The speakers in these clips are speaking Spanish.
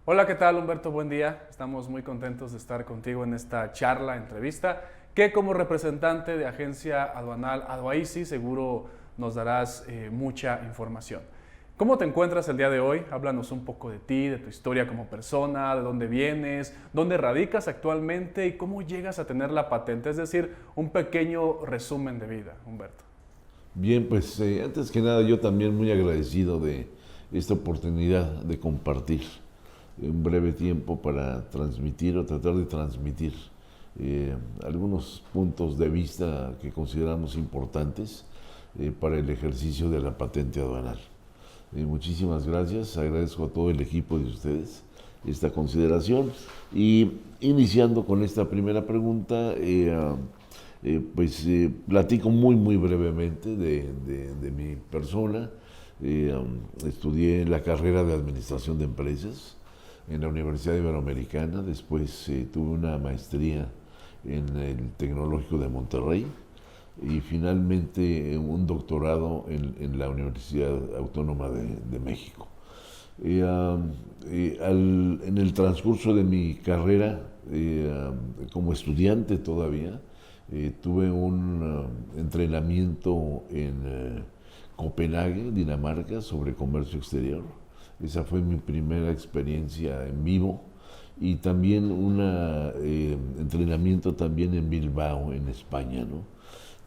Hola, ¿qué tal, Humberto? Buen día. Estamos muy contentos de estar contigo en esta charla, entrevista, que como representante de Agencia Aduanal Aduaisi seguro nos darás mucha información. ¿Cómo te encuentras el día de hoy? Háblanos un poco de ti, de tu historia como persona, de dónde vienes, dónde radicas actualmente y cómo llegas a tener la patente, es decir, un pequeño resumen de vida, Humberto. Bien, pues antes que nada yo también muy agradecido de esta oportunidad de compartir un breve tiempo para transmitir o tratar de transmitir algunos puntos de vista que consideramos importantes para el ejercicio de la patente aduanal. Muchísimas gracias, agradezco a todo el equipo de ustedes esta consideración y iniciando con esta primera pregunta, platico muy brevemente de mi persona. Estudié la carrera de Administración de Empresas en la Universidad Iberoamericana, después tuve una maestría en el Tecnológico de Monterrey y finalmente un doctorado en la Universidad Autónoma de México. En el transcurso de mi carrera, como estudiante todavía, tuve un entrenamiento en Copenhague, Dinamarca, sobre comercio exterior. Esa fue mi primera experiencia en vivo. Y también un entrenamiento también en Bilbao, en España, ¿no?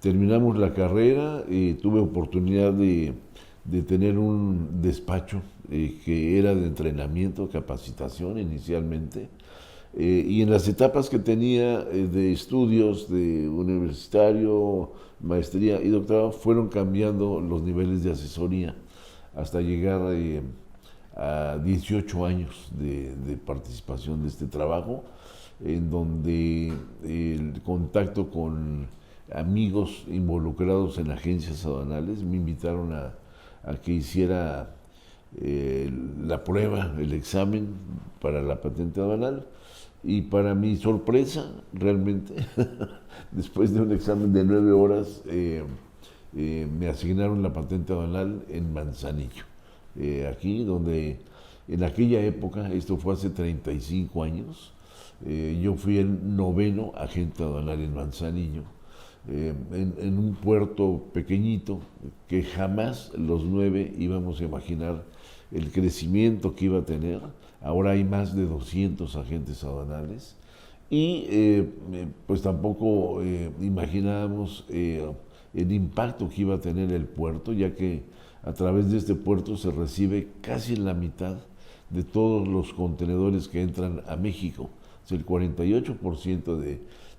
Terminamos la carrera, tuve oportunidad de tener un despacho que era de entrenamiento, capacitación inicialmente, y en las etapas que tenía de estudios, de universitario, maestría y doctorado, fueron cambiando los niveles de asesoría hasta llegar a 18 años de participación de este trabajo, en donde el contacto con amigos involucrados en agencias aduanales me invitaron a que hiciera la prueba, el examen para la patente aduanal. Y para mi sorpresa, realmente, después de un examen de 9 horas, me asignaron la patente aduanal en Manzanillo. Aquí, donde en aquella época, esto fue hace 35 años, yo fui el noveno agente aduanal en Manzanillo, en un puerto pequeñito que jamás los 9 íbamos a imaginar el crecimiento que iba a tener. Ahora hay más de 200 agentes aduanales y pues tampoco imaginábamos el impacto que iba a tener el puerto, ya que a través de este puerto se recibe casi la mitad de todos los contenedores que entran a México. O sea, el 48%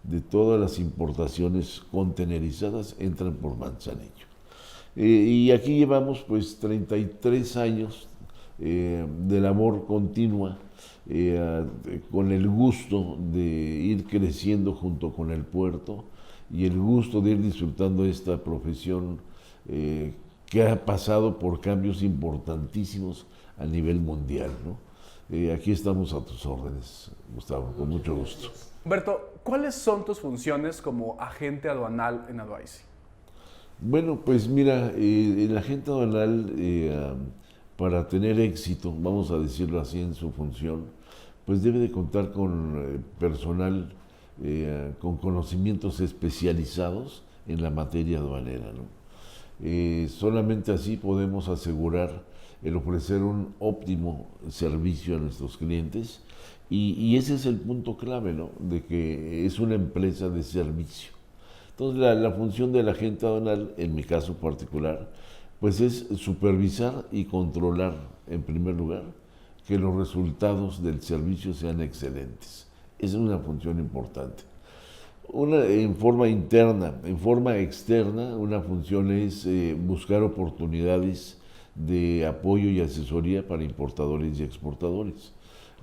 de todas las importaciones contenerizadas entran por Manzanillo. Y aquí llevamos pues 33 años de labor continua, con el gusto de ir creciendo junto con el puerto y el gusto de ir disfrutando esta profesión que ha pasado por cambios importantísimos a nivel mundial, ¿no? Aquí estamos a tus órdenes, Gustavo, con mucho gusto. Humberto, ¿cuáles son tus funciones como agente aduanal en Aduaisi? Bueno, pues mira, el agente aduanal, para tener éxito, vamos a decirlo así en su función, pues debe de contar con personal con conocimientos especializados en la materia aduanera, ¿no? Solamente así podemos asegurar el ofrecer un óptimo servicio a nuestros clientes y ese es el punto clave, ¿no? De que es una empresa de servicio. Entonces la función del agente aduanal, en mi caso particular, pues es supervisar y controlar, en primer lugar, que los resultados del servicio sean excelentes. Esa es una función importante. En forma interna, en forma externa, una función es buscar oportunidades de apoyo y asesoría para importadores y exportadores.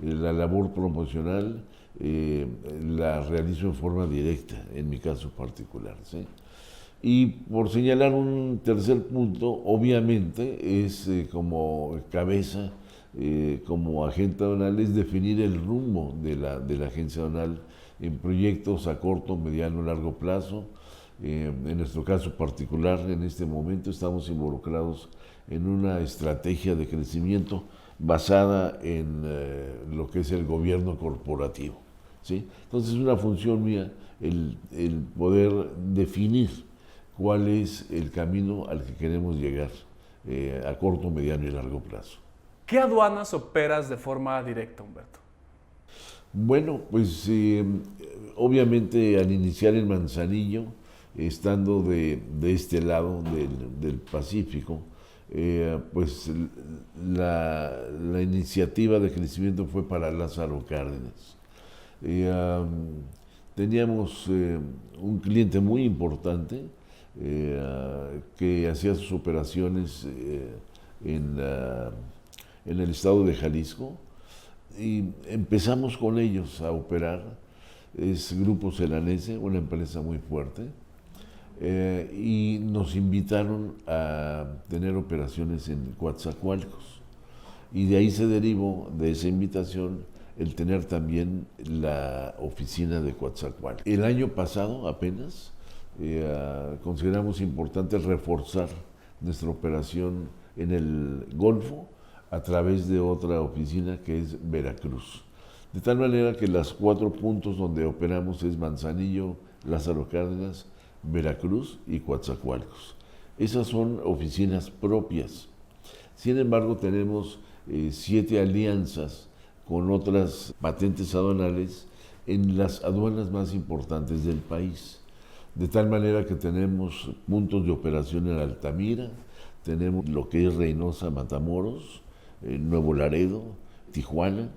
La labor promocional la realizo en forma directa, en mi caso particular, ¿sí? Y por señalar un tercer punto, obviamente es como cabeza, como agente aduanal, es definir el rumbo de la agencia aduanal en proyectos a corto, mediano, largo plazo. En nuestro caso particular, en este momento estamos involucrados en una estrategia de crecimiento basada en lo que es el gobierno corporativo, ¿sí? Entonces es una función mía el poder definir cuál es el camino al que queremos llegar a corto, mediano y largo plazo. ¿Qué aduanas operas de forma directa, Humberto? Bueno, pues obviamente al iniciar en Manzanillo, estando de este lado del Pacífico, pues la iniciativa de crecimiento fue para Lázaro Cárdenas. Teníamos un cliente muy importante que hacía sus operaciones en el estado de Jalisco, y empezamos con ellos a operar. Es Grupo Celanese, una empresa muy fuerte, y nos invitaron a tener operaciones en Coatzacoalcos, y de ahí se derivó de esa invitación el tener también la oficina de Coatzacoalcos. El año pasado apenas consideramos importante reforzar nuestra operación en el Golfo a través de otra oficina que es Veracruz. De tal manera que los 4 puntos donde operamos es Manzanillo, Lázaro Cárdenas, Veracruz y Coatzacoalcos. Esas son oficinas propias. Sin embargo, tenemos 7 alianzas con otras patentes aduanales en las aduanas más importantes del país. De tal manera que tenemos puntos de operación en Altamira, tenemos lo que es Reynosa, Matamoros, Nuevo Laredo, Tijuana,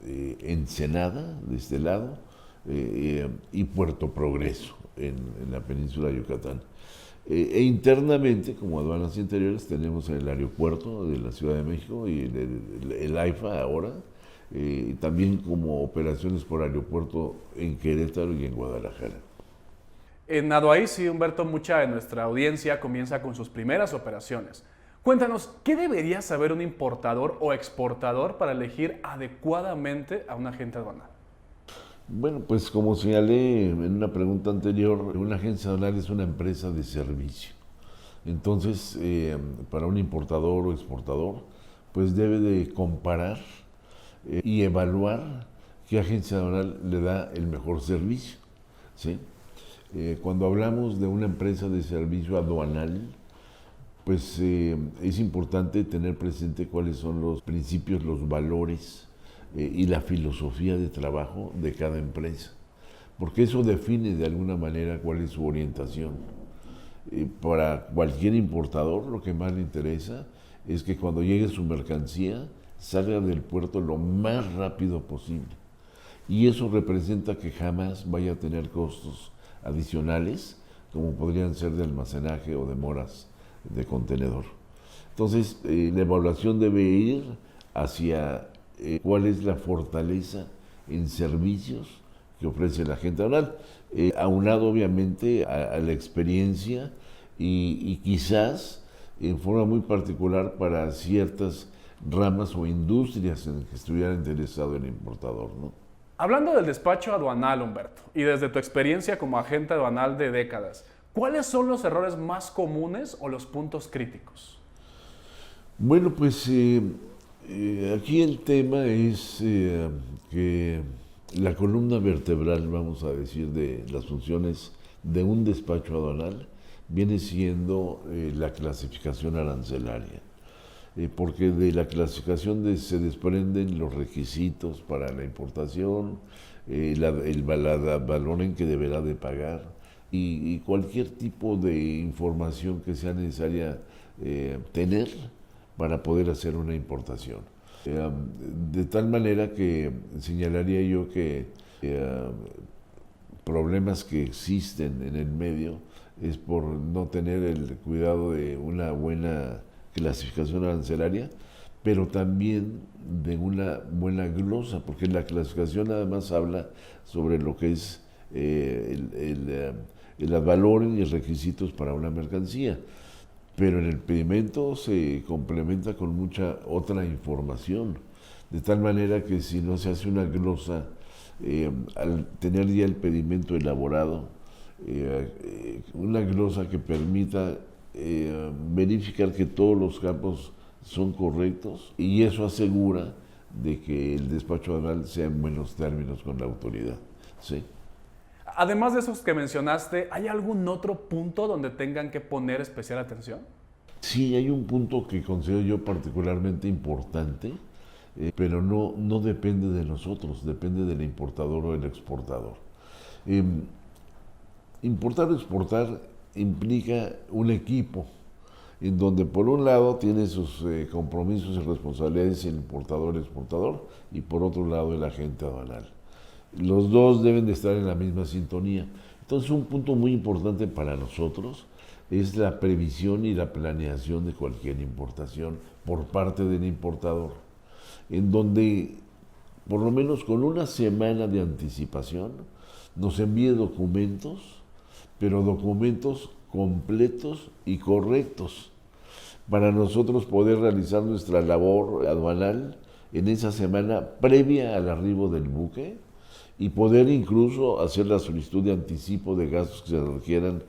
Ensenada, de este lado, y Puerto Progreso, en la península de Yucatán. E internamente, como aduanas interiores, tenemos el aeropuerto de la Ciudad de México y el AIFA ahora, y también como operaciones por aeropuerto en Querétaro y en Guadalajara. En Aduaisi, Humberto, mucha de nuestra audiencia comienza con sus primeras operaciones. Cuéntanos, ¿qué debería saber un importador o exportador para elegir adecuadamente a un agente aduanal? Bueno, pues como señalé en una pregunta anterior, una agencia aduanal es una empresa de servicio. Entonces, para un importador o exportador, pues debe de comparar y evaluar qué agencia aduanal le da el mejor servicio, ¿sí? Cuando hablamos de una empresa de servicio aduanal, pues es importante tener presente cuáles son los principios, los valores y la filosofía de trabajo de cada empresa, porque eso define de alguna manera cuál es su orientación. Para cualquier importador lo que más le interesa es que cuando llegue su mercancía salga del puerto lo más rápido posible, y eso representa que jamás vaya a tener costos adicionales como podrían ser de almacenaje o demoras de contenedor. Entonces, la evaluación debe ir hacia cuál es la fortaleza en servicios que ofrece el agente aduanal, aunado obviamente a la experiencia y quizás en forma muy particular para ciertas ramas o industrias en las que estuviera interesado el importador, ¿no? Hablando del despacho aduanal, Humberto, y desde tu experiencia como agente aduanal de décadas, ¿cuáles son los errores más comunes o los puntos críticos? Bueno, pues aquí el tema es que la columna vertebral, vamos a decir, de las funciones de un despacho aduanal viene siendo la clasificación arancelaria. Porque de la clasificación se desprenden los requisitos para la importación, el valor en que deberá de pagar y cualquier tipo de información que sea necesaria tener para poder hacer una importación. De tal manera que señalaría yo que problemas que existen en el medio es por no tener el cuidado de una buena clasificación arancelaria, pero también de una buena glosa, porque la clasificación además habla sobre lo que es el valor y requisitos para una mercancía, pero en el pedimento se complementa con mucha otra información, de tal manera que si no se hace una glosa, al tener ya el pedimento elaborado, una glosa que permita verificar que todos los campos son correctos y eso asegura de que el despacho aduanal sea en buenos términos con la autoridad. ¿Sí? Además de esos que mencionaste, ¿hay algún otro punto donde tengan que poner especial atención? Sí, hay un punto que considero yo particularmente importante, pero no depende de nosotros, depende del importador o del exportador. Importar o exportar implica un equipo en donde por un lado tiene sus compromisos y responsabilidades el importador-exportador y por otro lado el agente aduanal. Los dos deben de estar en la misma sintonía. Entonces un punto muy importante para nosotros es la previsión y la planeación de cualquier importación por parte del importador, en donde por lo menos con una semana de anticipación nos envíe documentos, pero documentos completos y correctos para nosotros poder realizar nuestra labor aduanal en esa semana previa al arribo del buque y poder incluso hacer la solicitud de anticipo de gastos que se requieran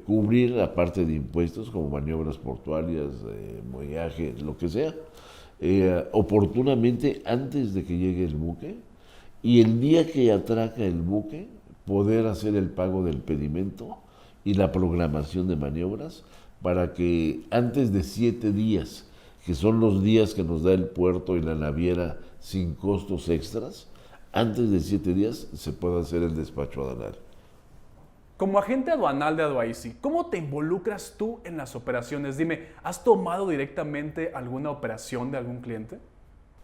cubrir la parte de impuestos como maniobras portuarias, muellaje, lo que sea, oportunamente antes de que llegue el buque y el día que atraca el buque poder hacer el pago del pedimento y la programación de maniobras para que antes de 7 días, que son los días que nos da el puerto y la naviera sin costos extras, antes de 7 días se pueda hacer el despacho aduanal. Como agente aduanal de Adwaisi, ¿cómo te involucras tú en las operaciones? Dime, ¿has tomado directamente alguna operación de algún cliente?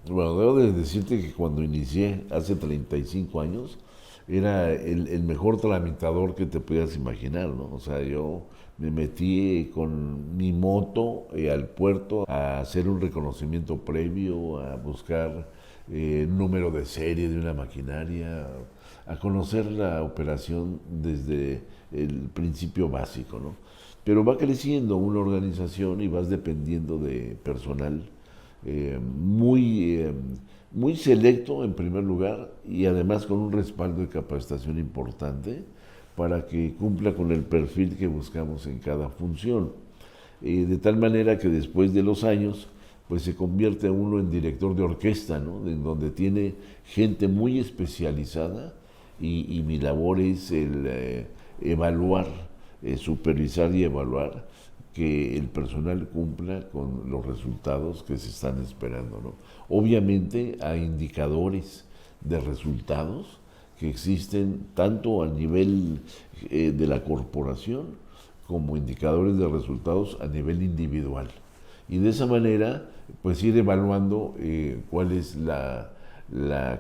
Bueno, debo de decirte que cuando inicié hace 35 años, era el mejor tramitador que te pudieras imaginar, ¿no? O sea, yo me metí con mi moto al puerto a hacer un reconocimiento previo, a buscar número de serie de una maquinaria, a conocer la operación desde el principio básico, ¿no? Pero va creciendo una organización y vas dependiendo de personal muy selecto en primer lugar y además con un respaldo de capacitación importante para que cumpla con el perfil que buscamos en cada función. De tal manera que después de los años pues se convierte uno en director de orquesta, ¿no? En donde tiene gente muy especializada y mi labor es el evaluar, supervisar y evaluar que el personal cumpla con los resultados que se están esperando, ¿no? Obviamente hay indicadores de resultados que existen tanto a nivel de la corporación como indicadores de resultados a nivel individual. Y de esa manera, pues ir evaluando cuál es la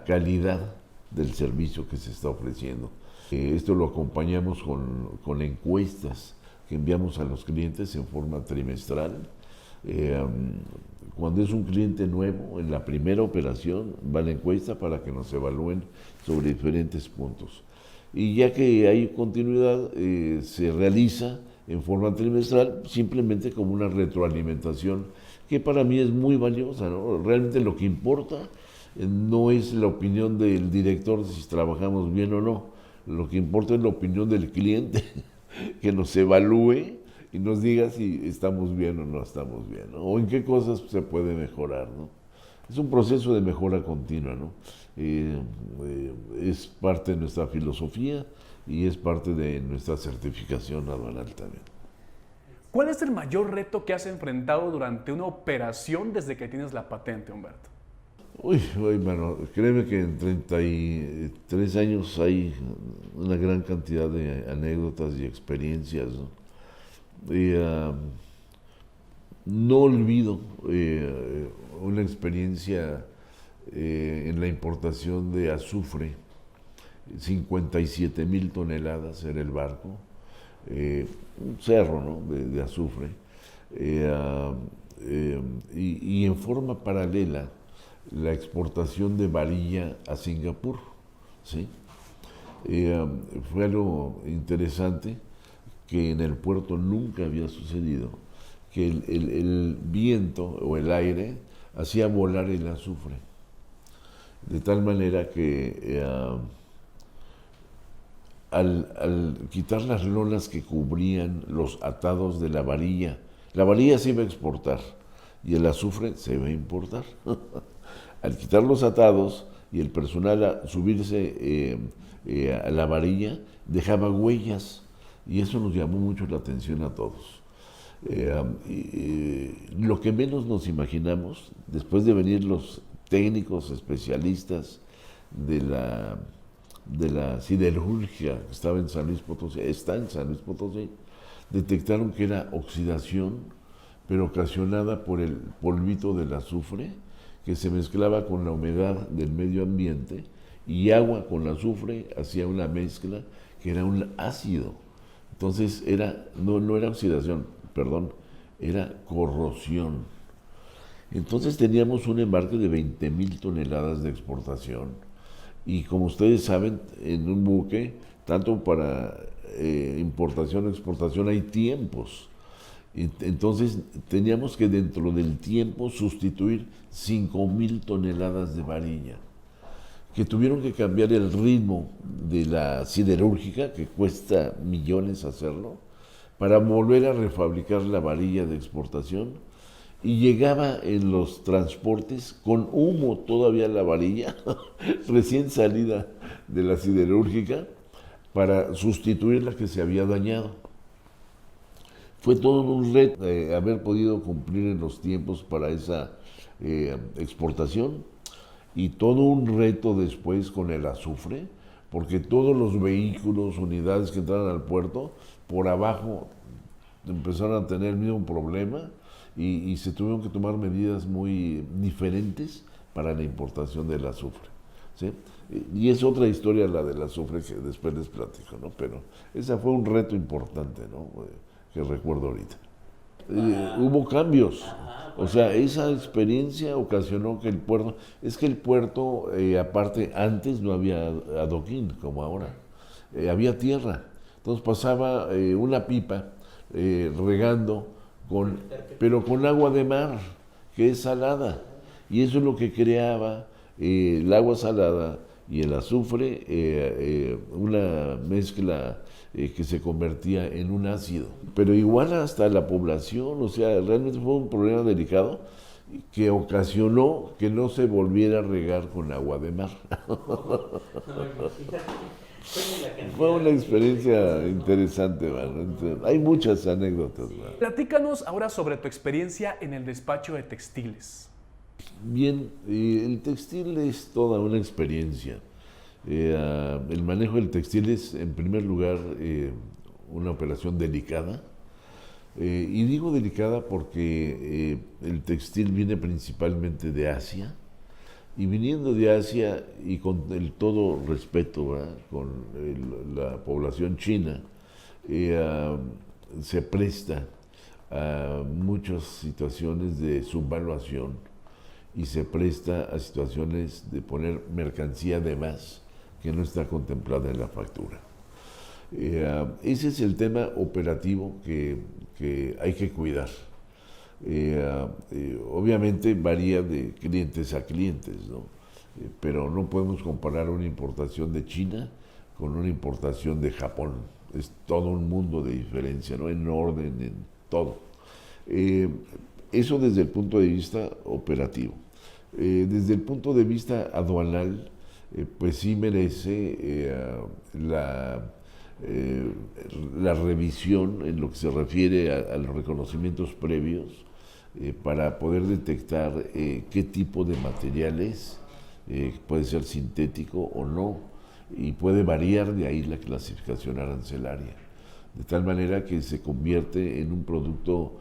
calidad del servicio que se está ofreciendo. Esto lo acompañamos con encuestas que enviamos a los clientes en forma trimestral. Cuando es un cliente nuevo, en la primera operación va la encuesta para que nos evalúen sobre diferentes puntos. Y ya que hay continuidad, se realiza en forma trimestral simplemente como una retroalimentación que para mí es muy valiosa, ¿no? Realmente lo que importa no es la opinión del director si trabajamos bien o no, lo que importa es la opinión del cliente que nos evalúe y nos diga si estamos bien o no estamos bien, ¿no? O en qué cosas se puede mejorar, ¿no? Es un proceso de mejora continua, ¿no? Es parte de nuestra filosofía y es parte de nuestra certificación aduanal también. ¿Cuál es el mayor reto que has enfrentado durante una operación desde que tienes la patente, Humberto? Uy, mano, créeme que en 33 años hay una gran cantidad de anécdotas y experiencias, ¿no? No olvido una experiencia en la importación de azufre, 57,000 toneladas era el barco, un cerro, ¿no? de azufre, y en forma paralela la exportación de varilla a Singapur, ¿sí? Fue algo interesante que en el puerto nunca había sucedido, que el viento o el aire hacía volar el azufre, de tal manera que al quitar las lonas que cubrían los atados de la varilla se iba a exportar, y el azufre se iba a importar. Al quitar los atados y el personal a subirse a la varilla, dejaba huellas, y eso nos llamó mucho la atención a todos. Lo que menos nos imaginamos, después de venir los técnicos especialistas de la siderurgia que estaba en San Luis Potosí, está en San Luis Potosí, detectaron que era oxidación, pero ocasionada por el polvito del azufre, que se mezclaba con la humedad del medio ambiente, y agua con azufre hacía una mezcla que era un ácido. Entonces no era oxidación, perdón, era corrosión. Entonces teníamos un embarque de 20,000 toneladas de exportación, y como ustedes saben, en un buque, tanto para importación o exportación, hay tiempos. Entonces teníamos que dentro del tiempo sustituir 5,000 toneladas de varilla, que tuvieron que cambiar el ritmo de la siderúrgica, que cuesta millones hacerlo, para volver a refabricar la varilla de exportación, y llegaba en los transportes con humo todavía la varilla, recién salida de la siderúrgica, para sustituir la que se había dañado. Fue todo un reto haber podido cumplir en los tiempos para esa exportación, y todo un reto después con el azufre, porque todos los vehículos, unidades que entraron al puerto, por abajo empezaron a tener el mismo problema, y se tuvieron que tomar medidas muy diferentes para la importación del azufre, ¿sí? Y es otra historia la del azufre que después les platico, ¿no? Pero ese fue un reto importante, ¿no? Que recuerdo ahorita. Hubo cambios, o sea, esa experiencia ocasionó que el puerto, aparte, antes no había adoquín como ahora, había tierra, entonces pasaba una pipa regando, pero con agua de mar, que es salada, y eso es lo que creaba el agua salada y el azufre, una mezcla que se convertía en un ácido. Pero igual hasta la población, o sea, realmente fue un problema delicado que ocasionó que no se volviera a regar con agua de mar. Fue una experiencia interesante, ¿no? Hay muchas anécdotas, ¿no? Platícanos ahora sobre tu experiencia en el despacho de textiles. Bien, el textil es toda una experiencia. El manejo del textil es, en primer lugar, una operación delicada. Y digo delicada porque el textil viene principalmente de Asia. Y viniendo de Asia, y con todo respeto, ¿verdad?, con la población china, se presta a muchas situaciones de subvaluación, y se presta a situaciones de poner mercancía de más que no está contemplada en la factura. Ese es el tema operativo que hay que cuidar. Obviamente varía de clientes a clientes, ¿no? Pero no podemos comparar una importación de China con una importación de Japón. Es todo un mundo de diferencia, ¿no? En orden, en todo. Eso desde el punto de vista operativo. Desde el punto de vista aduanal, pues sí merece la revisión en lo que se refiere a los reconocimientos previos, para poder detectar qué tipo de materiales puede ser sintético o no, y puede variar de ahí la clasificación arancelaria, de tal manera que se convierte en un producto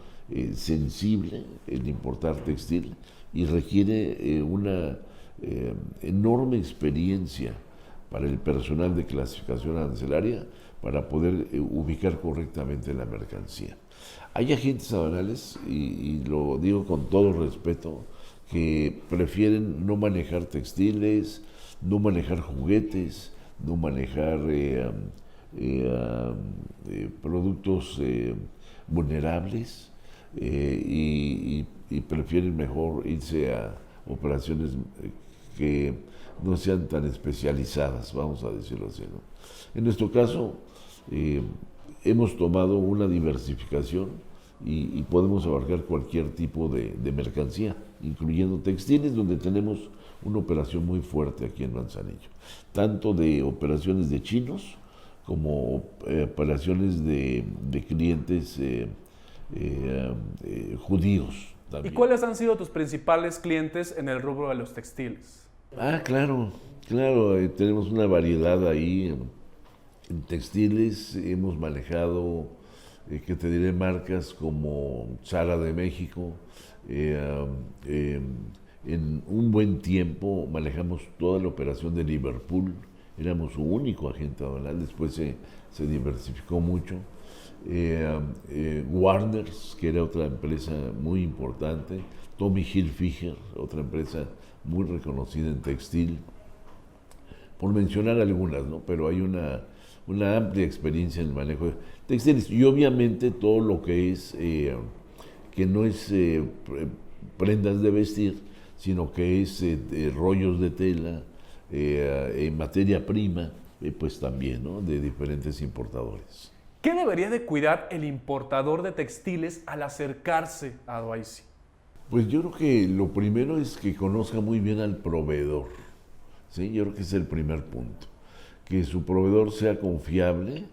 sensible el importar textil, y requiere una enorme experiencia para el personal de clasificación arancelaria para poder ubicar correctamente la mercancía. Hay agentes aduanales, y lo digo con todo respeto, que prefieren no manejar textiles, no manejar juguetes, no manejar productos vulnerables, y prefieren mejor irse a operaciones que no sean tan especializadas, vamos a decirlo así, ¿no? En nuestro caso, hemos tomado una diversificación y podemos abarcar cualquier tipo de mercancía, incluyendo textiles, donde tenemos una operación muy fuerte aquí en Manzanillo, tanto de operaciones de chinos como operaciones de clientes judíos ¿Y también. cuáles han sido tus principales clientes en el rubro de los textiles? Ah, claro, claro, tenemos una variedad ahí en textiles. Hemos manejado, que te diré, marcas como Zara de México. eh, eh, en un buen tiempo manejamos toda la operación de Liverpool. Éramos su único agente aduanal, después se diversificó mucho. Warners, que era otra empresa muy importante. Tommy Hilfiger, otra empresa muy reconocida en textil, por mencionar algunas, ¿no? Pero hay una amplia experiencia en el manejo de textiles y obviamente todo lo que es, que no es prendas de vestir, sino que es rollos de tela, materia prima, pues también, ¿no? De diferentes importadores. ¿Qué debería de cuidar el importador de textiles al acercarse a Adoaisi? Pues yo creo que lo primero es que conozca muy bien al proveedor, ¿sí? Yo creo que es el primer punto. Que su proveedor sea confiable,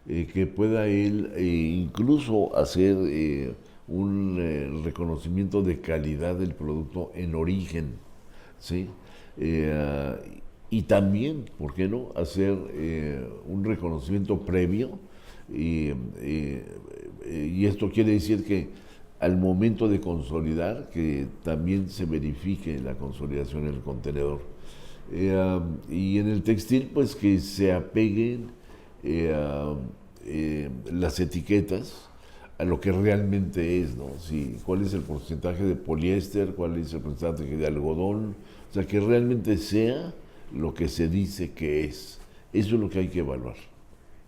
que pueda él incluso hacer un reconocimiento de calidad del producto en origen, ¿sí? Eh, y también, ¿por qué no?, hacer un reconocimiento previo. Y esto quiere decir que al momento de consolidar, que también se verifique la consolidación en el contenedor. Y en el textil, pues que se apeguen las etiquetas a lo que realmente es, ¿no? Si, cuál es el porcentaje de poliéster, cuál es el porcentaje de algodón, o sea, que realmente sea lo que se dice que es. Eso es lo que hay que evaluar.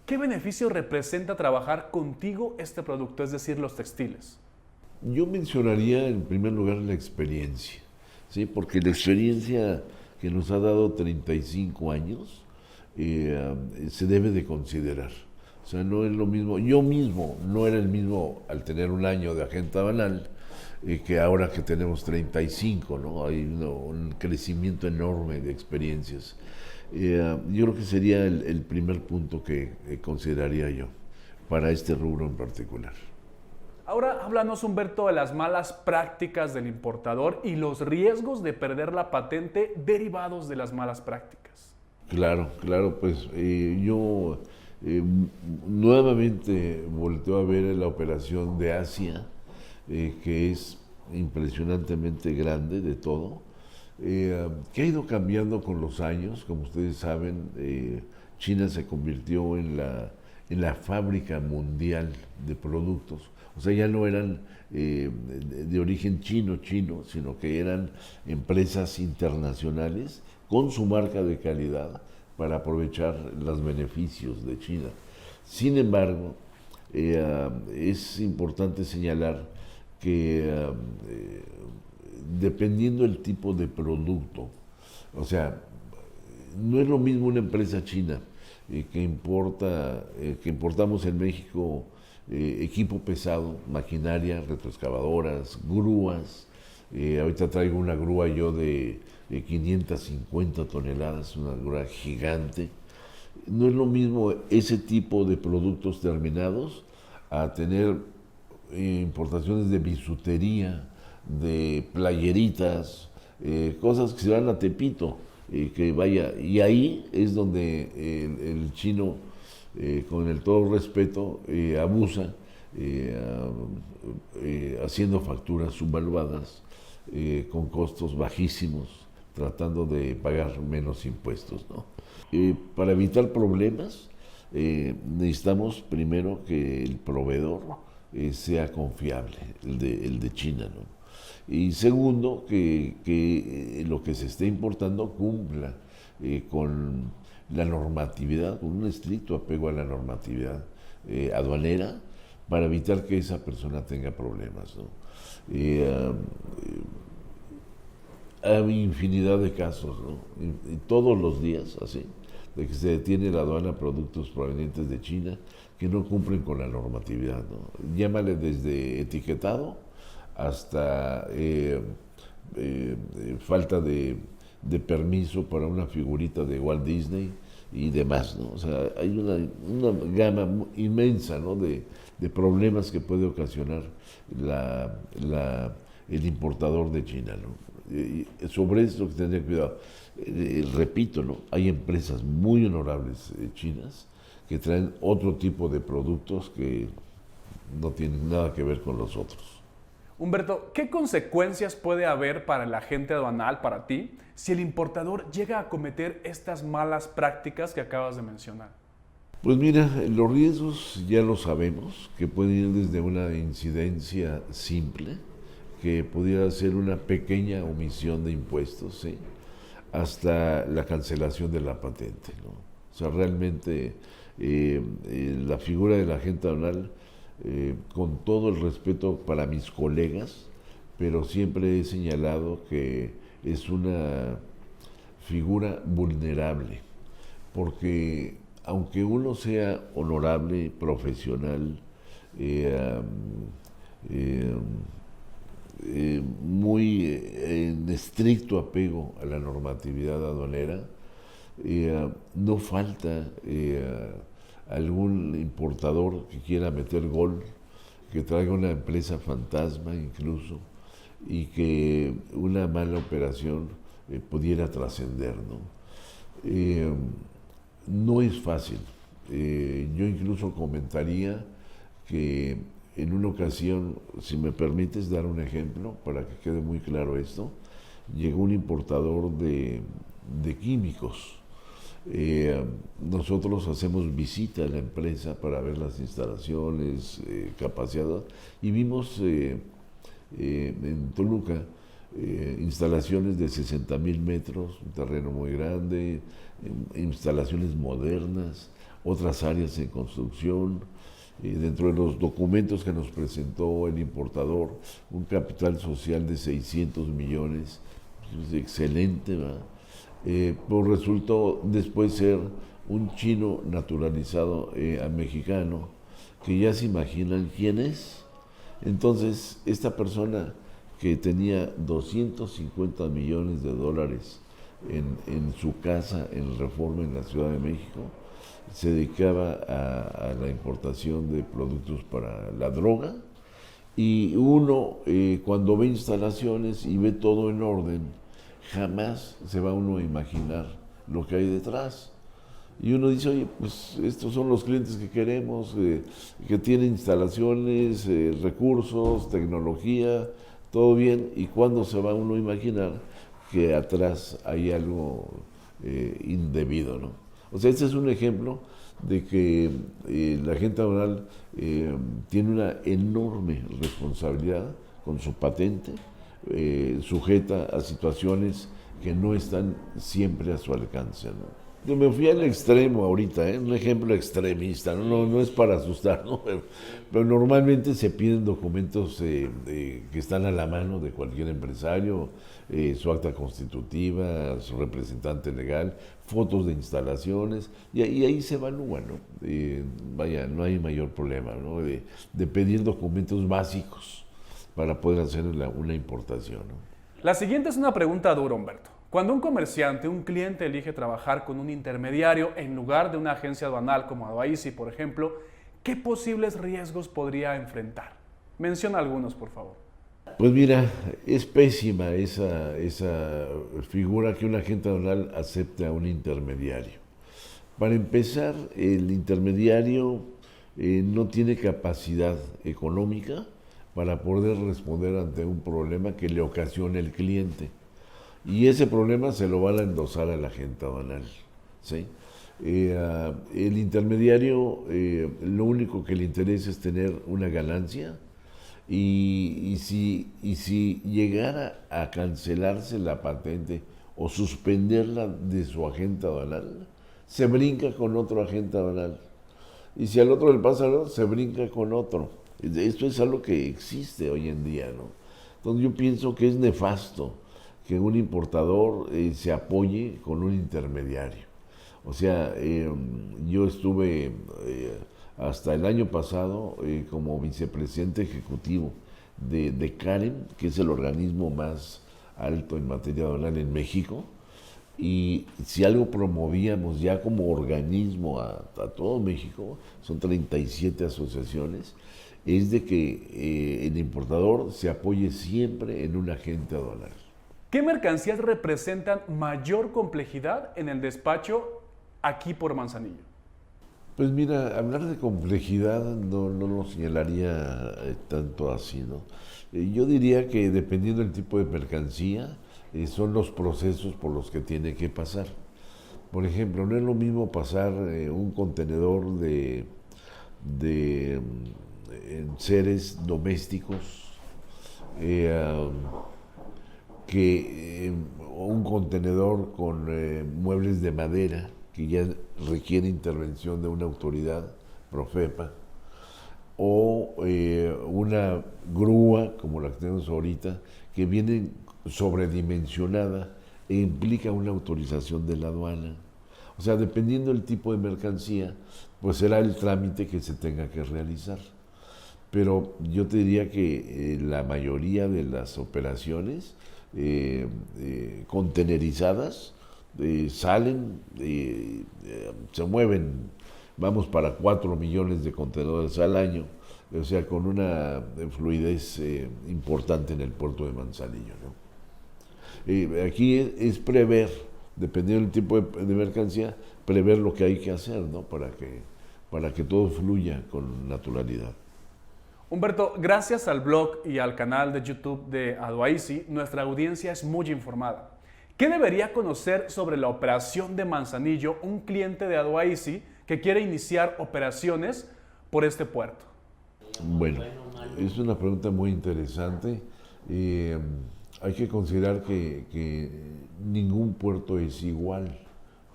¿Qué beneficio representa trabajar contigo este producto, es decir, los textiles? Yo mencionaría en primer lugar la experiencia, ¿sí? Porque la experiencia que nos ha dado 35 años se debe de considerar. O sea, no es lo mismo, yo mismo no era el mismo al tener un año de agente banal que ahora que tenemos 35, ¿no? Hay un crecimiento enorme de experiencias. Yo creo que sería el primer punto que consideraría yo para este rubro en particular. Ahora háblanos, Humberto, de las malas prácticas del importador y los riesgos de perder la patente derivados de las malas prácticas. Claro, claro, pues yo nuevamente volteo a ver la operación de Asia, que es impresionantemente grande de todo, que ha ido cambiando con los años. Como ustedes saben, China se convirtió en la fábrica mundial de productos. O sea, ya no eran de origen chino, sino que eran empresas internacionales con su marca de calidad para aprovechar los beneficios de China. Sin embargo, es importante señalar que dependiendo del tipo de producto, o sea, no es lo mismo una empresa china que importamos en México equipo pesado, maquinaria, retroexcavadoras, grúas. Ahorita traigo una grúa yo de 550 toneladas, una grúa gigante. No es lo mismo ese tipo de productos terminados a tener importaciones de bisutería, de playeritas, cosas que se van a Tepito, que vaya, y ahí es donde el chino, con el todo respeto, abusa, haciendo facturas subvaluadas, con costos bajísimos, tratando de pagar menos impuestos, ¿no? Para evitar problemas, necesitamos primero que el proveedor sea confiable, el de China, ¿no? Y segundo, que lo que se esté importando cumpla con la normatividad, con un estricto apego a la normatividad aduanera, para evitar que esa persona tenga problemas, ¿no? Hay infinidad de casos, ¿no? Y todos los días, así, de que se detiene la aduana productos provenientes de China, que no cumplen con la normatividad, ¿no? Llámale desde etiquetado hasta falta de permiso para una figurita de Walt Disney y demás, ¿no? O sea, hay una gama inmensa, ¿no?, de problemas que puede ocasionar el importador de China, ¿no? Y sobre esto que tendría cuidado. Repito, ¿no?, hay empresas muy honorables chinas que traen otro tipo de productos que no tienen nada que ver con los otros. Humberto, ¿qué consecuencias puede haber para el agente aduanal, para ti, si el importador llega a cometer estas malas prácticas que acabas de mencionar? Pues mira, los riesgos ya lo sabemos, que pueden ir desde una incidencia simple, que pudiera ser una pequeña omisión de impuestos, ¿sí?, hasta la cancelación de la patente, ¿no? O sea, realmente la figura del agente aduanal, con todo el respeto para mis colegas, pero siempre he señalado que es una figura vulnerable, porque aunque uno sea honorable, profesional, muy en estricto apego a la normatividad aduanera, no falta algún importador que quiera meter gol, que traiga una empresa fantasma incluso, y que una mala operación pudiera trascender, ¿no? No es fácil. Yo incluso comentaría que en una ocasión, si me permites dar un ejemplo para que quede muy claro esto, llegó un importador de químicos. Nosotros hacemos visita a la empresa para ver las instalaciones, capacidad, y vimos en Toluca instalaciones de 60,000 metros, un terreno muy grande, instalaciones modernas, otras áreas en construcción. Dentro de los documentos que nos presentó el importador, un capital social de 600 millones, excelente, ¿verdad? Pues resultó después ser un chino naturalizado a mexicano, que ya se imaginan quién es. Entonces, esta persona que tenía 250 millones de dólares en su casa en Reforma, en la Ciudad de México, se dedicaba a la importación de productos para la droga, y uno cuando ve instalaciones y ve todo en orden, jamás se va uno a imaginar lo que hay detrás. Y uno dice, oye, pues estos son los clientes que queremos, que tienen instalaciones, recursos, tecnología, todo bien, y cuando se va uno a imaginar que atrás hay algo indebido, ¿no? O sea, este es un ejemplo de que la agente aduanal tiene una enorme responsabilidad con su patente, sujeta a situaciones que no están siempre a su alcance, ¿no? Yo me fui al extremo ahorita, un ejemplo extremista, no es para asustar, ¿no? Pero normalmente se piden documentos que están a la mano de cualquier empresario, su acta constitutiva, su representante legal, fotos de instalaciones, y ahí se evalúa, ¿no? Vaya, no hay mayor problema, ¿no?, de pedir documentos básicos para poder hacer una importación, ¿no? La siguiente es una pregunta dura, Humberto. Cuando un comerciante, un cliente elige trabajar con un intermediario en lugar de una agencia aduanal como Aduaisi, por ejemplo, ¿qué posibles riesgos podría enfrentar? Menciona algunos, por favor. Pues mira, es pésima esa figura que un agente aduanal acepte a un intermediario. Para empezar, el intermediario no tiene capacidad económica para poder responder ante un problema que le ocasione el cliente. Y ese problema se lo van a endosar al agente aduanal, ¿sí? El intermediario lo único que le interesa es tener una ganancia, y si llegara a cancelarse la patente o suspenderla de su agente aduanal, se brinca con otro agente aduanal. Y si al otro le pasa algo, se brinca con otro. Esto es algo que existe hoy en día, ¿no? Entonces yo pienso que es nefasto que un importador se apoye con un intermediario. O sea, yo estuve hasta el año pasado como vicepresidente ejecutivo de CAREM, que es el organismo más alto en materia aduanal en México. Y si algo promovíamos ya como organismo a todo México, son 37 asociaciones, es de que el importador se apoye siempre en un agente aduanal. ¿Qué mercancías representan mayor complejidad en el despacho aquí por Manzanillo? Pues mira, hablar de complejidad no lo señalaría tanto así, ¿no? Yo diría que dependiendo del tipo de mercancía, son los procesos por los que tiene que pasar. Por ejemplo, no es lo mismo pasar un contenedor de seres domésticos que un contenedor con muebles de madera, que ya requiere intervención de una autoridad, Profepa, o una grúa como la que tenemos ahorita, que viene sobredimensionada e implica una autorización de la aduana. O sea, dependiendo del tipo de mercancía, pues será el trámite que se tenga que realizar. Pero yo te diría que la mayoría de las operaciones contenerizadas salen, se mueven, vamos para 4 millones de contenedores al año, o sea, con una fluidez importante en el puerto de Manzanillo, ¿no? Aquí es prever, dependiendo del tipo de mercancía, prever lo que hay que hacer, ¿no? Para que todo fluya con naturalidad. Humberto, gracias al blog y al canal de YouTube de Aduaisi, nuestra audiencia es muy informada. ¿Qué debería conocer sobre la operación de Manzanillo un cliente de Aduaisi que quiere iniciar operaciones por este puerto? Bueno, es una pregunta muy interesante. Hay que considerar que ningún puerto es igual,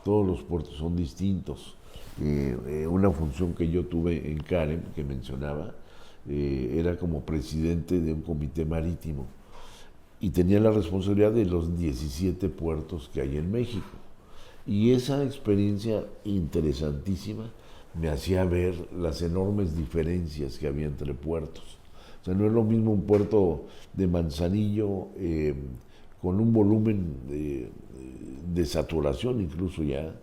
todos los puertos son distintos. Una función que yo tuve en CAREM, que mencionaba, era como presidente de un comité marítimo y tenía la responsabilidad de los 17 puertos que hay en México. Y esa experiencia interesantísima me hacía ver las enormes diferencias que había entre puertos. O sea, no es lo mismo un puerto de Manzanillo con un volumen de saturación incluso ya,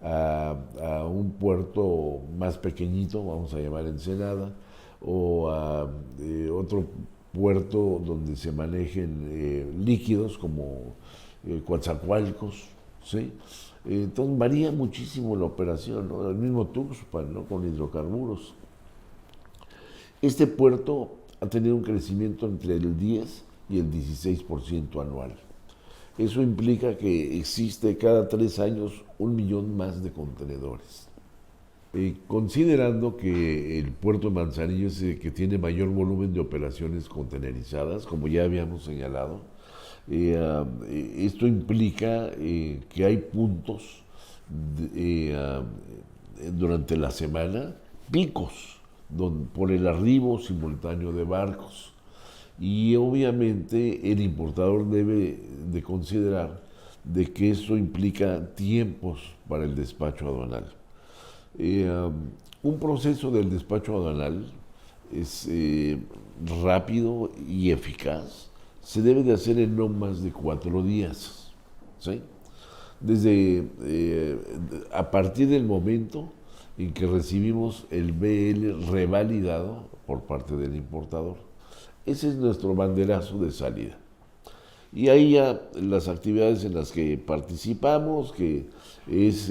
a un puerto más pequeñito, vamos a llamar Ensenada, o a otro puerto donde se manejen líquidos como Coatzacoalcos, ¿sí? Entonces varía muchísimo la operación, ¿no? El mismo Tuxpan, ¿no? Con hidrocarburos. Este puerto ha tenido un crecimiento entre el 10 y el 16% anual. Eso implica que existe cada 3 años 1 millón más de contenedores. Considerando que el puerto de Manzanillo es el que tiene mayor volumen de operaciones contenerizadas, como ya habíamos señalado, esto implica que hay puntos durante la semana, picos, por el arribo simultáneo de barcos. Y obviamente el importador debe de considerar de que eso implica tiempos para el despacho aduanal. Un proceso del despacho aduanal es rápido y eficaz. Se debe de hacer en no más de 4 días, ¿sí? A partir del momento en que recibimos el BL revalidado por parte del importador. Ese es nuestro banderazo de salida. Y ahí ya las actividades en las que participamos, que es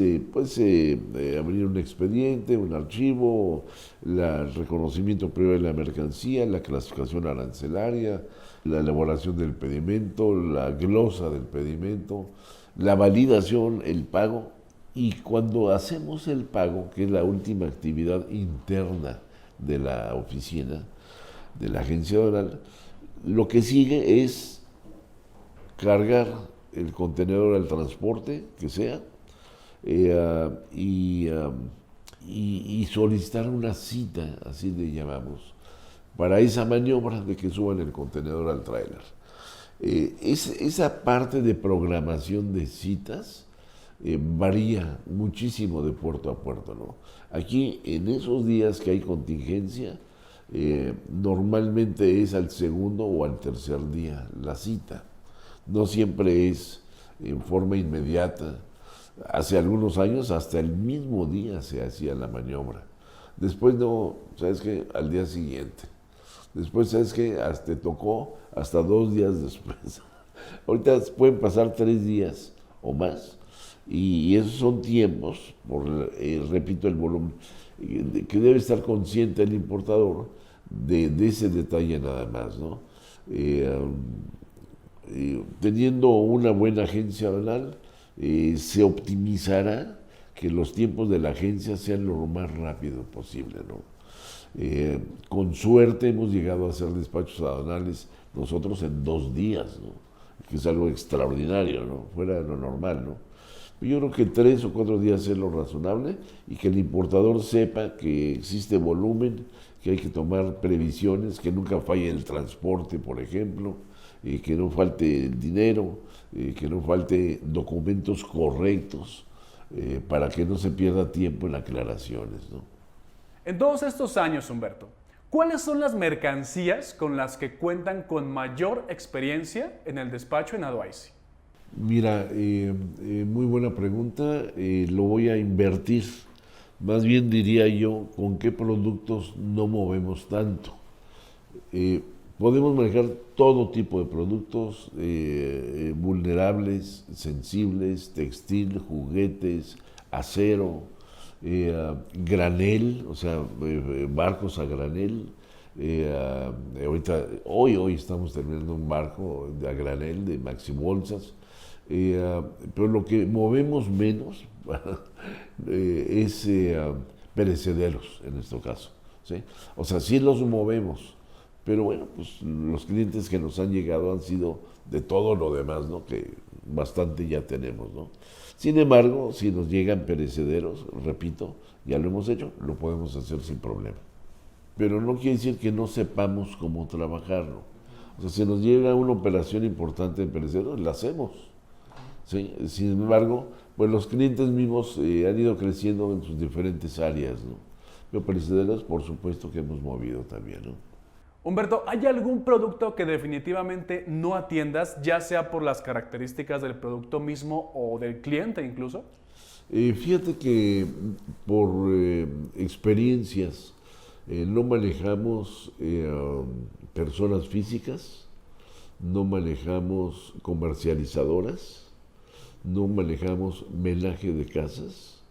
abrir un expediente, un archivo, el reconocimiento previo de la mercancía, la clasificación arancelaria, la elaboración del pedimento, la glosa del pedimento, la validación, el pago. Y cuando hacemos el pago, que es la última actividad interna de la oficina, de la agencia aduanal, lo que sigue es cargar el contenedor al transporte, que sea, y solicitar una cita, así le llamamos, para esa maniobra de que suban el contenedor al tráiler. Esa parte de programación de citas varía muchísimo de puerto a puerto, ¿no? Aquí, en esos días que hay contingencia, normalmente es al segundo o al tercer día la cita. No siempre es en forma inmediata. Hace algunos años hasta el mismo día se hacía la maniobra. Después no, ¿sabes qué? Al día siguiente. Después, ¿sabes qué? Hasta te tocó hasta 2 días después. Ahorita pueden pasar 3 días o más. Y esos son tiempos, repito, el volumen, que debe estar consciente el importador de ese detalle nada más, ¿no? Teniendo una buena agencia aduanal, se optimizará que los tiempos de la agencia sean lo más rápido posible, ¿no? Con suerte hemos llegado a hacer despachos aduanales nosotros en 2 días, ¿no? Que es algo extraordinario, ¿no? Fuera de lo normal, ¿no? Yo creo que 3 o 4 días es lo razonable y que el importador sepa que existe volumen, que hay que tomar previsiones, que nunca falle el transporte, por ejemplo, que no falte dinero, que no falte documentos correctos, para que no se pierda tiempo en aclaraciones, ¿no? En todos estos años, Humberto, ¿cuáles son las mercancías con las que cuentan con mayor experiencia en el despacho en Advice? Mira, muy buena pregunta. Lo voy a invertir. Más bien diría yo, ¿con qué productos no movemos tanto? Podemos manejar todo tipo de productos vulnerables, sensibles, textil, juguetes, acero, granel, o sea, barcos a granel. Hoy estamos terminando un barco a granel de maxi bolsas. Pero lo que movemos menos es perecederos en nuestro caso, ¿sí? O sea, sí los movemos, pero bueno, pues los clientes que nos han llegado han sido de todo lo demás, ¿no? Que bastante ya tenemos, ¿no? Sin embargo, si nos llegan perecederos, repito, ya lo hemos hecho, lo podemos hacer sin problema. Pero no quiere decir que no sepamos cómo trabajarlo. O sea, si nos llega una operación importante de perecederos, la hacemos. ¿Sí? Sin embargo, pues los clientes mismos han ido creciendo en sus diferentes áreas, ¿no? Pero perecederos, por supuesto que hemos movido también, ¿no? Humberto, ¿hay algún producto que definitivamente no atiendas, ya sea por las características del producto mismo o del cliente incluso? Fíjate que por experiencias no manejamos personas físicas, no manejamos comercializadoras, no manejamos menaje de casas,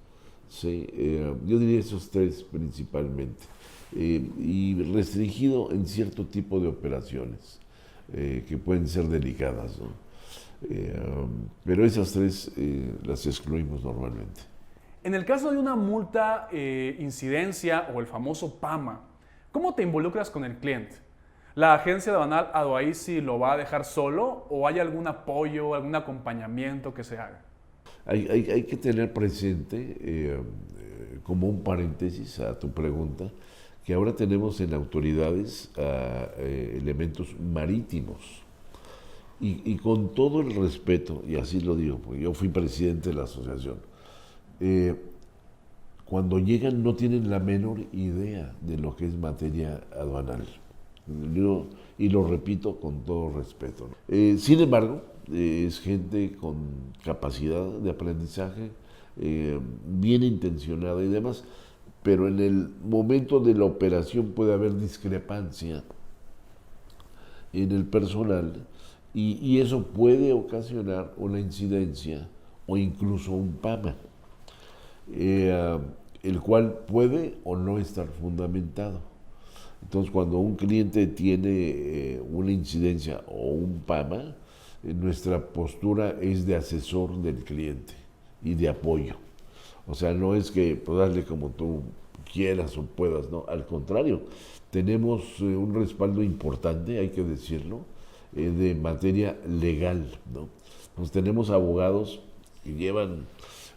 ¿sí? Yo diría esos 3 principalmente, y restringido en cierto tipo de operaciones que pueden ser delicadas, ¿no? Pero esas 3 las excluimos normalmente. En el caso de una multa, incidencia o el famoso PAMA, ¿cómo te involucras con el cliente? ¿La agencia aduanal Advice lo va a dejar solo o hay algún apoyo, algún acompañamiento que se haga? Hay que tener presente, como un paréntesis a tu pregunta, que ahora tenemos en autoridades elementos marítimos. Y con todo el respeto, y así lo digo, porque yo fui presidente de la asociación, cuando llegan no tienen la menor idea de lo que es materia aduanal. Y lo repito con todo respeto, ¿no? Sin embargo, es gente con capacidad de aprendizaje, bien intencionada y demás, pero en el momento de la operación puede haber discrepancia en el personal y eso puede ocasionar una incidencia o incluso un PAMA, el cual puede o no estar fundamentado. Entonces, cuando un cliente tiene una incidencia o un PAMA, nuestra postura es de asesor del cliente y de apoyo. O sea, no es que pues, darle como tú quieras o puedas, no, al contrario, tenemos un respaldo importante, hay que decirlo, de materia legal, ¿no? Pues tenemos abogados que llevan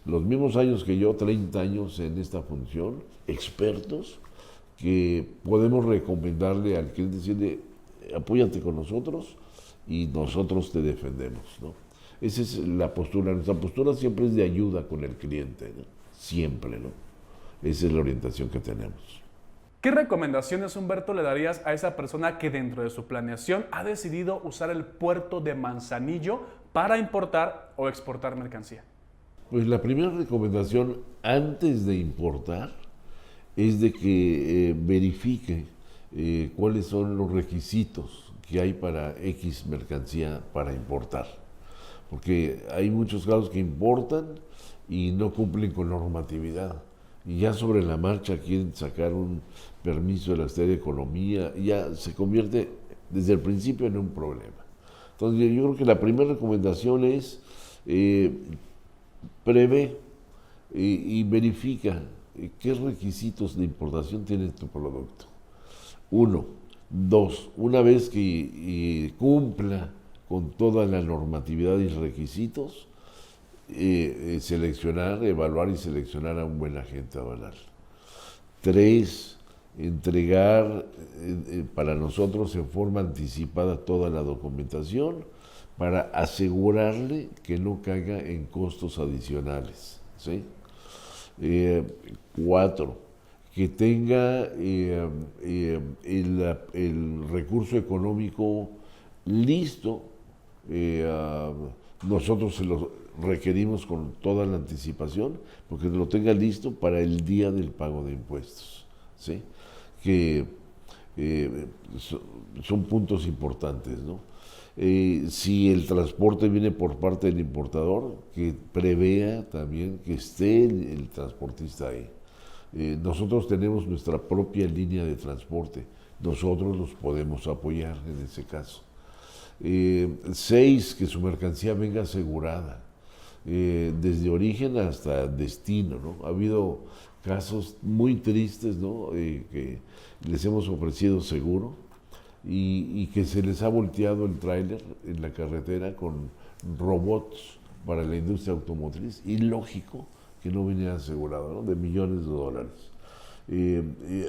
los mismos años que yo, 30 años en esta función, expertos, que podemos recomendarle al cliente, decirle, apóyate con nosotros y nosotros te defendemos, ¿no? Esa es la postura. Nuestra postura siempre es de ayuda con el cliente, ¿no? Siempre, ¿no? Esa es la orientación que tenemos. ¿Qué recomendaciones, Humberto, le darías a esa persona que dentro de su planeación ha decidido usar el puerto de Manzanillo para importar o exportar mercancía? Pues la primera recomendación antes de importar es de que verifique cuáles son los requisitos que hay para X mercancía para importar. Porque hay muchos casos que importan y no cumplen con normatividad. Y ya sobre la marcha quieren sacar un permiso de la Secretaría de Economía, y ya se convierte desde el principio en un problema. Entonces yo creo que la primera recomendación es prevé y verifica qué requisitos de importación tiene tu producto. Uno. Dos, una vez que cumpla con toda la normatividad y requisitos, seleccionar, evaluar y seleccionar a un buen agente aduanal. Tres, entregar para nosotros en forma anticipada toda la documentación para asegurarle que no caiga en costos adicionales, ¿sí? Cuatro, que tenga el recurso económico listo. Nosotros se lo requerimos con toda la anticipación, porque lo tenga listo para el día del pago de impuestos, ¿sí? Que son puntos importantes, ¿no? Si el transporte viene por parte del importador, que prevea también que esté el transportista ahí. Nosotros tenemos nuestra propia línea de transporte, nosotros los podemos apoyar en ese caso. 6, que su mercancía venga asegurada, desde origen hasta destino, ¿no? Ha habido casos muy tristes, ¿no? Que les hemos ofrecido seguro y que se les ha volteado el tráiler en la carretera con robots para la industria automotriz, y lógico que no venía asegurado, ¿no? De millones de dólares.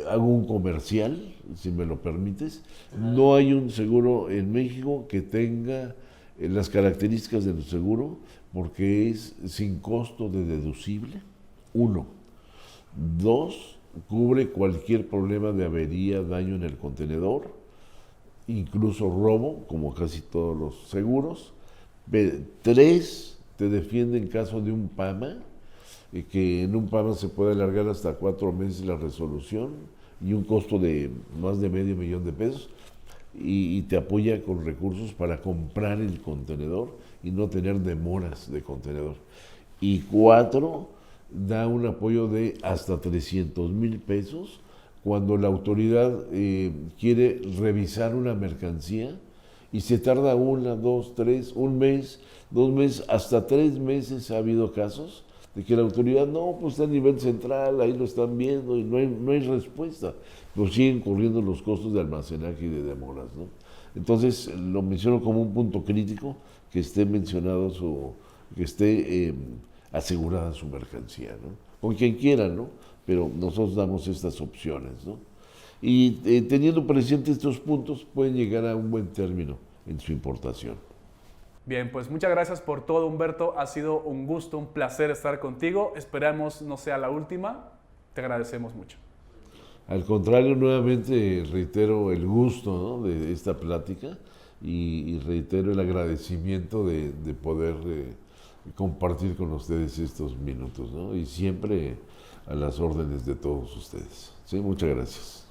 Hago un comercial, si me lo permites. No hay un seguro en México que tenga las características del seguro, porque es sin costo de deducible, 1. 2, cubre cualquier problema de avería, daño en el contenedor, incluso robo, como casi todos los seguros. 3, te defiende en caso de un PAMA, que en un PAMA se puede alargar hasta 4 meses la resolución y un costo de más de $500,000, y te apoya con recursos para comprar el contenedor y no tener demoras de contenedor. Y 4, da un apoyo de hasta $300,000 cuando la autoridad quiere revisar una mercancía y se tarda 1, 2, 3, un mes, 2 meses, hasta 3 meses. Ha habido casos de que la autoridad, no, pues está a nivel central, ahí lo están viendo y no hay respuesta. Pues siguen corriendo los costos de almacenaje y de demoras, ¿no? Entonces, lo menciono como un punto crítico, que esté mencionado que esté asegurada su mercancía, ¿no? Con quien quiera, ¿no? Pero nosotros damos estas opciones, ¿no? Y teniendo presentes estos puntos, pueden llegar a un buen término en su importación. Bien, pues muchas gracias por todo, Humberto. Ha sido un gusto, un placer estar contigo. Esperamos no sea la última. Te agradecemos mucho. Al contrario, nuevamente reitero el gusto, ¿no? de esta plática, y reitero el agradecimiento de poder compartir con ustedes estos minutos, ¿no? Y siempre a las órdenes de todos ustedes. Sí, muchas gracias.